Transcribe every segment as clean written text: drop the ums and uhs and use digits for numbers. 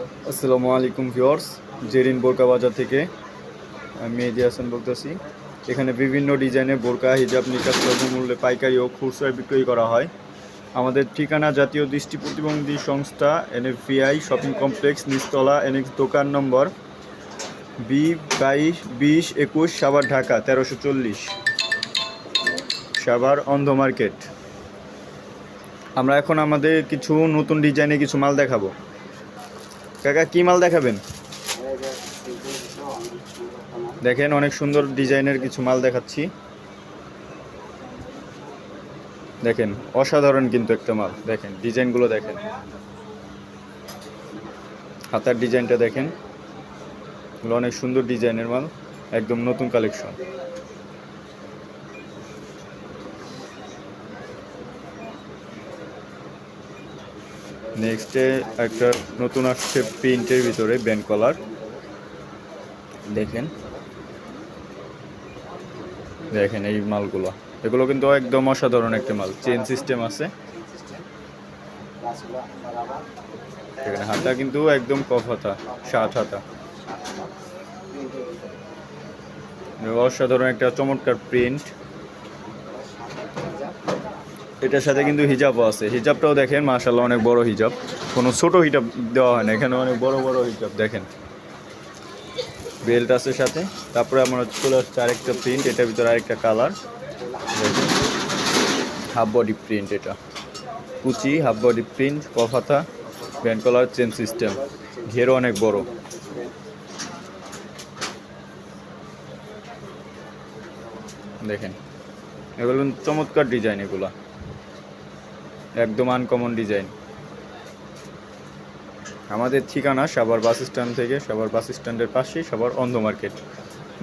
আসসালামু আলাইকুম ভিউয়ার্স, জেরিন বোরকা বাজার থেকে আমি মেহেদি হাসান বলতেছি। এখানে বিভিন্ন ডিজাইনের বোরকা, হিজাব, নিকাব দ্রব্যমূল্যে পাইকারি ও খুচরায় বিক্রয় করা হয়। আমাদের ঠিকানা জাতীয় দৃষ্টি প্রতিবন্ধী সংস্থা NFVI শপিং কমপ্লেক্স, নিচতলা, NX, দোকান নম্বর B22-20-21, সাভার, ঢাকা 1340, সাভার অন্ধ মার্কেট। আমরা এখন আমাদের কিছু নতুন ডিজাইনে কিছু মাল দেখাবো। কাকা, কি মাল দেখাবেন? দেখেন, অনেক সুন্দর ডিজাইনের কিছু মাল দেখাচ্ছি। দেখেন, অসাধারণ কিন্তু একটা মাল। দেখেন ডিজাইনগুলো, দেখেন হাতার ডিজাইনটা দেখেন, এগুলো অনেক সুন্দর ডিজাইনের মাল, একদম নতুন কালেকশন। নেক্সটে একটা নতুন আসছে প্রিন্টের ভিতরে ব্যান্ড কলার। দেখেন দেখেন এই মালগুলো, এগুলো কিন্তু একদম অসাধারণ একটা মাল। চেন সিস্টেম আছে, এখানে হাতা কিন্তু একদম কফ হাতা, 7 হাতা। অসাধারণ একটা চমৎকার প্রিন্ট। এটার সাথে কিন্তু হিজাবও আছে। হিজাবটাও দেখেন, মাশাআল্লাহ অনেক বড় হিজাব, কোনো ছোট হিজাব দেওয়া হয় না, এখানে অনেক বড় বড় হিজাব। দেখেন বেল্ট আছে সাথে। তারপরে আমরা চলে আসছে আরেকটা প্রিন্ট, এটার ভিতরে আরেকটা কালার। দেখেন হাফ বডি প্রিন্ট, এটা কুচি হাফ বডি প্রিন্ট, কফ হাতা, ব্যান্ড কলার, চেন সিস্টেম, ঘেরও অনেক বড়। দেখেন এগুলো চমৎকার ডিজাইন, এগুলা একদম আনকমন ডিজাইন। আমাদের ঠিকানা সাভার বাস স্ট্যান্ড থেকে, সাভার বাস স্ট্যান্ডের পাশেই সাভার অন্ধ মার্কেট,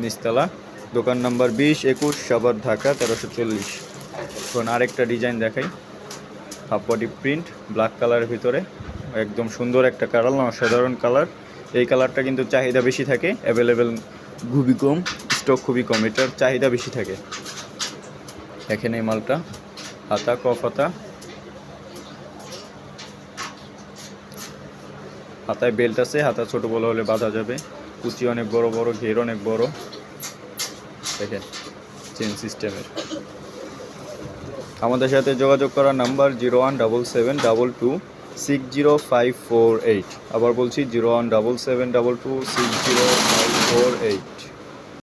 নিচতলা, দোকান নাম্বার 20-21, সাভার, ঢাকা 1340। এখন আরেকটা ডিজাইন দেখাই, হাফ বডি প্রিন্ট, ব্ল্যাক কালারের ভিতরে, একদম সুন্দর একটা কালার, অসাধারণ কালার। এই কালারটা কিন্তু চাহিদা বেশি থাকে, অ্যাভেলেবেল খুবই কম, স্টক খুবই কম, এটার চাহিদা বেশি থাকে। দেখেন এই মালটা, হাতা কফ হাতা, হাতায় বেল্ট আছে, হাতা ছোট বড় হলে বাঁধা যাবে, কুচি অনেক বড় বড়, ঘের অনেক বড়। দেখেন চেন সিস্টেমের। আমাদের সাথে যোগাযোগ করার নাম্বার 017722605548। আবার বলছি 017722605548।